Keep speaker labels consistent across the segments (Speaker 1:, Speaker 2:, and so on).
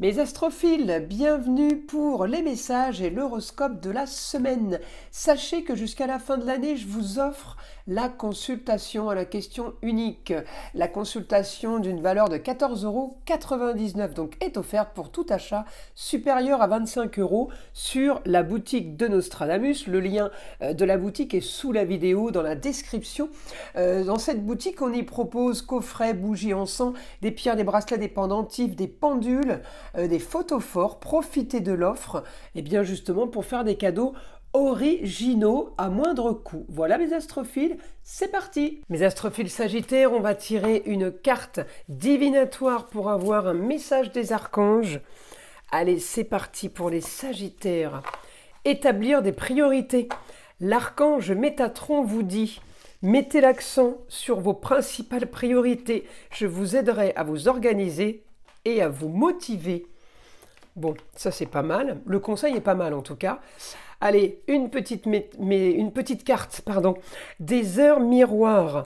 Speaker 1: Mes astrophiles, bienvenue pour les messages et l'horoscope de la semaine. Sachez que jusqu'à la fin de l'année, je vous offre la consultation à la question unique. La consultation d'une valeur de 14,99 € donc est offerte pour tout achat supérieur à 25 € sur la boutique de Nostradamus. Le lien de la boutique est sous la vidéo dans la description. Dans cette boutique, on y propose coffrets, bougies, encens, des pierres, des bracelets, des pendentifs, des pendules, des photophores. Profitez de l'offre, et bien justement pour faire des cadeaux originaux à moindre coût. Voilà mes astrophiles, c'est parti. Mes astrophiles sagittaires, on va tirer une carte divinatoire pour avoir un message des archanges. Allez, c'est parti pour les sagittaires. Établir des priorités. L'archange Métatron vous dit: mettez l'accent sur vos principales priorités. Je vous aiderai à vous organiser et à vous motiver. Bon, ça c'est pas mal. Le conseil est pas mal en tout cas. Allez, une petite carte, pardon, des heures miroirs.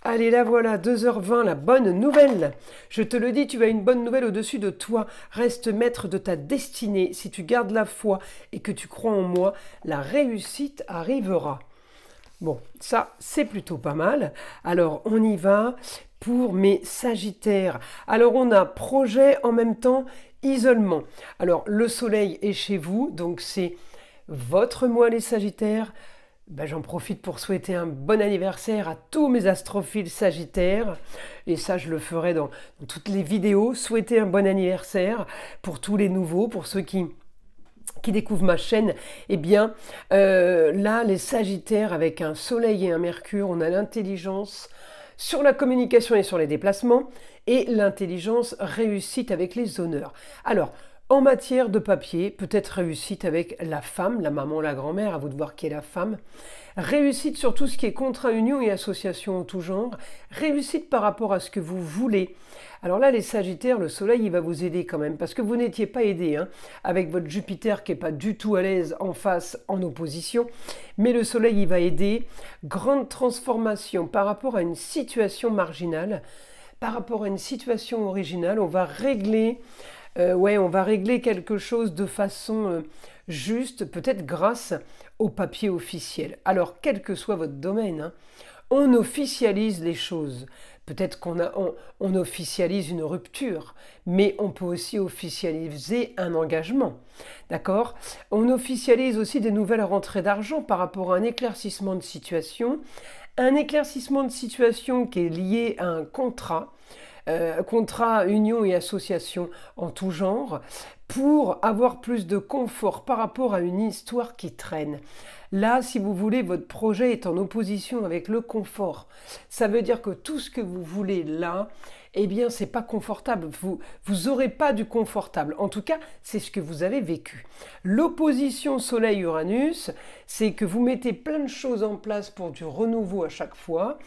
Speaker 1: Allez, la voilà, 2h20, la bonne nouvelle. Je te le dis, tu as une bonne nouvelle au-dessus de toi. Reste maître de ta destinée. Si tu gardes la foi et que tu crois en moi, la réussite arrivera. Bon, ça, c'est plutôt pas mal. Alors, on y va pour mes sagittaires. Alors, on a projet en même temps, isolement. Alors, le soleil est chez vous, donc c'est votre mois les sagittaires. J'en profite pour souhaiter un bon anniversaire à tous mes astrophiles sagittaires. Et ça, je le ferai dans toutes les vidéos. Souhaiter un bon anniversaire pour tous les nouveaux, pour ceux qui découvrent ma chaîne. Eh bien, là, les sagittaires, avec un soleil et un mercure, on a l'intelligence sur la communication et sur les déplacements, et l'intelligence réussite avec les honneurs. Alors, en matière de papier, peut-être réussite avec la femme, la maman, la grand-mère, à vous de voir qui est la femme. Réussite sur tout ce qui est contrat, union et association en tout genre. Réussite par rapport à ce que vous voulez. Alors là, les sagittaires, le soleil, il va vous aider quand même, parce que vous n'étiez pas aidé, avec votre Jupiter qui n'est pas du tout à l'aise en face, en opposition. Mais le soleil, il va aider. Grande transformation par rapport à une situation marginale, par rapport à une situation originale. On va régler... on va régler quelque chose de façon juste, peut-être grâce au papier officiel. Alors, quel que soit votre domaine, on officialise les choses. Peut-être on officialise une rupture, mais on peut aussi officialiser un engagement. D'accord? On officialise aussi des nouvelles rentrées d'argent par rapport à un éclaircissement de situation. Un éclaircissement de situation qui est lié à un contrat. Contrat, union et association en tout genre, pour avoir plus de confort par rapport à une histoire qui traîne. Là, si vous voulez, votre projet est en opposition avec le confort. Ça veut dire que tout ce que vous voulez là, eh bien, c'est pas confortable. Vous aurez pas du confortable. En tout cas, c'est ce que vous avez vécu. L'opposition Soleil-Uranus, c'est que vous mettez plein de choses en place pour du renouveau à chaque fois.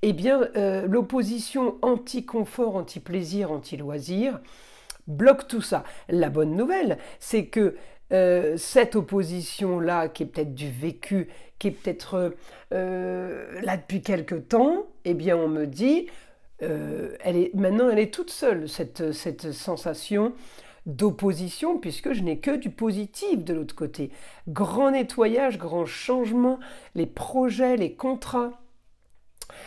Speaker 1: Eh bien, l'opposition anti-confort, anti-plaisir, anti-loisir bloque tout ça. La bonne nouvelle, c'est que cette opposition-là, qui est peut-être du vécu, qui est peut-être là depuis quelque temps, eh bien, on me dit, maintenant, elle est toute seule, cette sensation d'opposition, puisque je n'ai que du positif de l'autre côté. Grand nettoyage, grand changement, les projets, les contrats,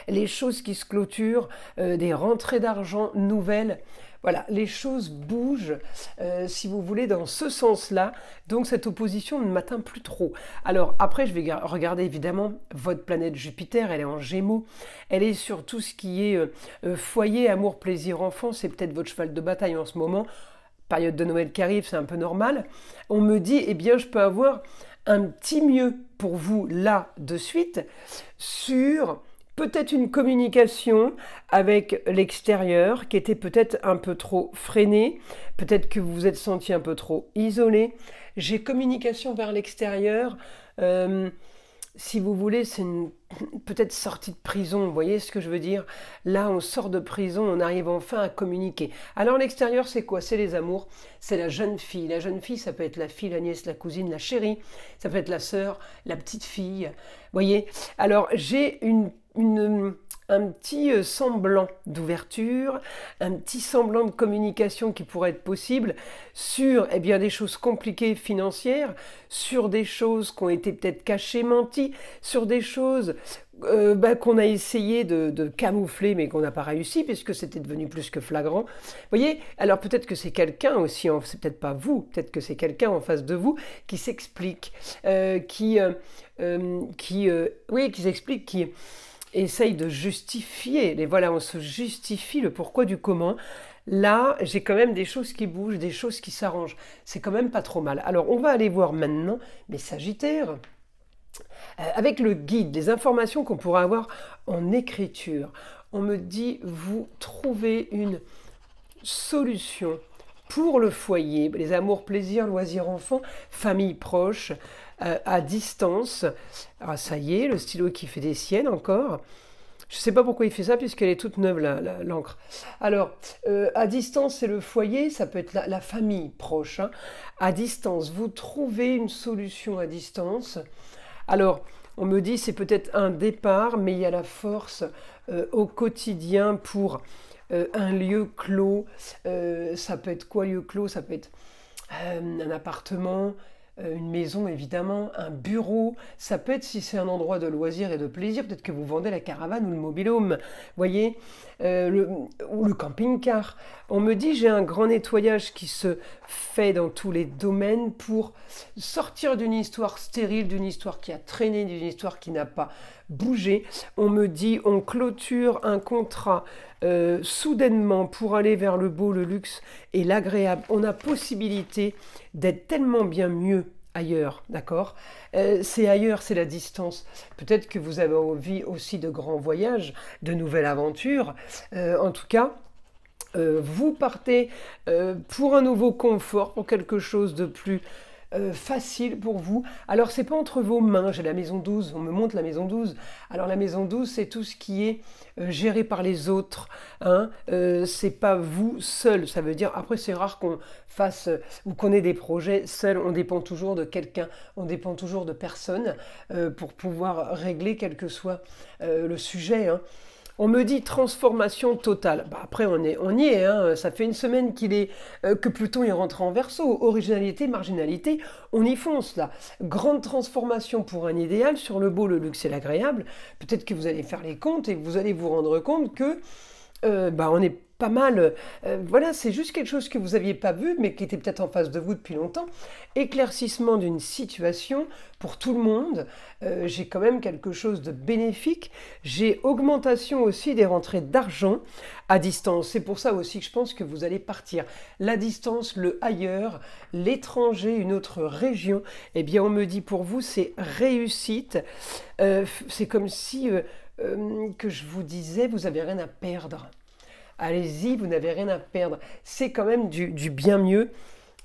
Speaker 1: les choses qui se clôturent, des rentrées d'argent nouvelles. Voilà, les choses bougent, si vous voulez, dans ce sens-là. Donc cette opposition ne m'atteint plus trop. Alors après, je vais regarder évidemment votre planète Jupiter, elle est en Gémeaux. Elle est sur tout ce qui est foyer, amour, plaisir, enfant. C'est peut-être votre cheval de bataille en ce moment. Période de Noël qui arrive, c'est un peu normal. On me dit, eh bien, je peux avoir un petit mieux pour vous là de suite sur... peut-être une communication avec l'extérieur qui était peut-être un peu trop freinée, peut-être que vous vous êtes senti un peu trop isolé. J'ai communication vers l'extérieur, si vous voulez, c'est peut-être sortie de prison, vous voyez ce que je veux dire? Là, on sort de prison, on arrive enfin à communiquer. Alors l'extérieur, c'est quoi? C'est les amours, c'est la jeune fille. La jeune fille, ça peut être la fille, la nièce, la cousine, la chérie, ça peut être la sœur, la petite fille, vous voyez? Alors j'ai un petit semblant d'ouverture, un petit semblant de communication qui pourrait être possible sur eh bien, des choses compliquées financières, sur des choses qui ont été peut-être cachées, menties, sur des choses qu'on a essayé de camoufler mais qu'on n'a pas réussi puisque c'était devenu plus que flagrant. Vous voyez, alors peut-être que c'est quelqu'un aussi, c'est peut-être pas vous, peut-être que c'est quelqu'un en face de vous qui s'explique, qui s'explique, qui essaye de justifier. Et voilà, on se justifie le pourquoi du comment. Là, j'ai quand même des choses qui bougent, des choses qui s'arrangent. C'est quand même pas trop mal. Alors, on va aller voir maintenant mes Sagittaires. Avec le guide, les informations qu'on pourra avoir en écriture. On me dit, vous trouvez une solution pour le foyer, les amours, plaisirs, loisirs, enfants, famille proche, à distance. Ah, ça y est, le stylo qui fait des siennes encore. Je ne sais pas pourquoi il fait ça, puisqu'elle est toute neuve, l'encre. Alors, à distance, c'est le foyer, ça peut être la famille proche. Hein. À distance, vous trouvez une solution à distance. Alors, on me dit c'est peut-être un départ, mais il y a la force au quotidien pour un lieu clos. Ça peut être quoi, lieu clos? Ça peut être un appartement, une maison évidemment, un bureau. Ça peut être, si c'est un endroit de loisirs et de plaisir, peut-être que vous vendez la caravane ou le mobil-home, voyez, ou le camping-car. On me dit j'ai un grand nettoyage qui se fait dans tous les domaines pour sortir d'une histoire stérile, d'une histoire qui a traîné, d'une histoire qui n'a pas bougé. On me dit on clôture un contrat soudainement pour aller vers le beau, le luxe et l'agréable. On a possibilité d'être tellement bien mieux ailleurs, d'accord? C'est ailleurs, c'est la distance. Peut-être que vous avez envie aussi de grands voyages, de nouvelles aventures. En tout cas, vous partez pour un nouveau confort, pour quelque chose de plus facile pour vous. Alors, c'est pas entre vos mains, j'ai la maison 12, on me montre la maison 12. Alors, la maison 12, c'est tout ce qui est géré par les autres. Hein. C'est pas vous seul, ça veut dire, après, c'est rare qu'on fasse ou qu'on ait des projets seuls, on dépend toujours de quelqu'un, on dépend toujours de personne pour pouvoir régler quel que soit le sujet. Hein. On me dit transformation totale. Bah après, on y est. Hein. Ça fait une semaine que Pluton est rentré en Verseau. Originalité, marginalité, on y fonce là. Grande transformation pour un idéal sur le beau, le luxe et l'agréable. Peut-être que vous allez faire les comptes et que vous allez vous rendre compte que on est pas mal. Voilà, c'est juste quelque chose que vous n'aviez pas vu, mais qui était peut-être en face de vous depuis longtemps. Éclaircissement d'une situation pour tout le monde. J'ai quand même quelque chose de bénéfique. J'ai augmentation aussi des rentrées d'argent à distance. C'est pour ça aussi que je pense que vous allez partir. La distance, le ailleurs, l'étranger, une autre région. Eh bien, on me dit pour vous, c'est réussite. C'est comme si, que je vous disais, vous n'avez rien à perdre. Allez-y, vous n'avez rien à perdre. C'est quand même du bien mieux.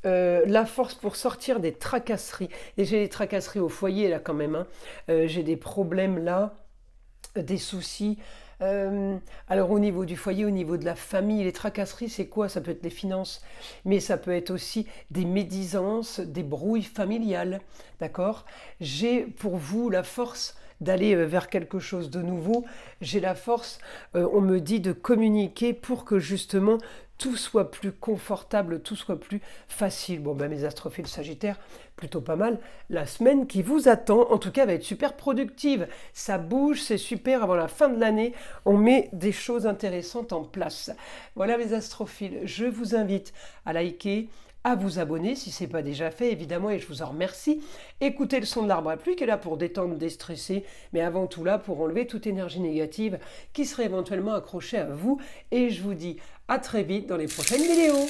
Speaker 1: La force pour sortir des tracasseries. Et j'ai des tracasseries au foyer là quand même. Hein. J'ai des problèmes là, des soucis. Alors au niveau du foyer, au niveau de la famille, les tracasseries, c'est quoi? Ça peut être les finances, mais ça peut être aussi des médisances, des brouilles familiales. D'accord? J'ai pour vous la force d'aller vers quelque chose de nouveau. J'ai la force, on me dit, de communiquer pour que justement tout soit plus confortable, tout soit plus facile. Bon, ben mes astrophiles Sagittaires, plutôt pas mal. La semaine qui vous attend, en tout cas, va être super productive. Ça bouge, c'est super. Avant la fin de l'année, on met des choses intéressantes en place. Voilà mes astrophiles, je vous invite à liker, à vous abonner si ce n'est pas déjà fait, évidemment, et je vous en remercie. Écoutez le son de l'arbre à pluie qui est là pour détendre, déstresser, mais avant tout là pour enlever toute énergie négative qui serait éventuellement accrochée à vous. Et je vous dis à très vite dans les prochaines vidéos.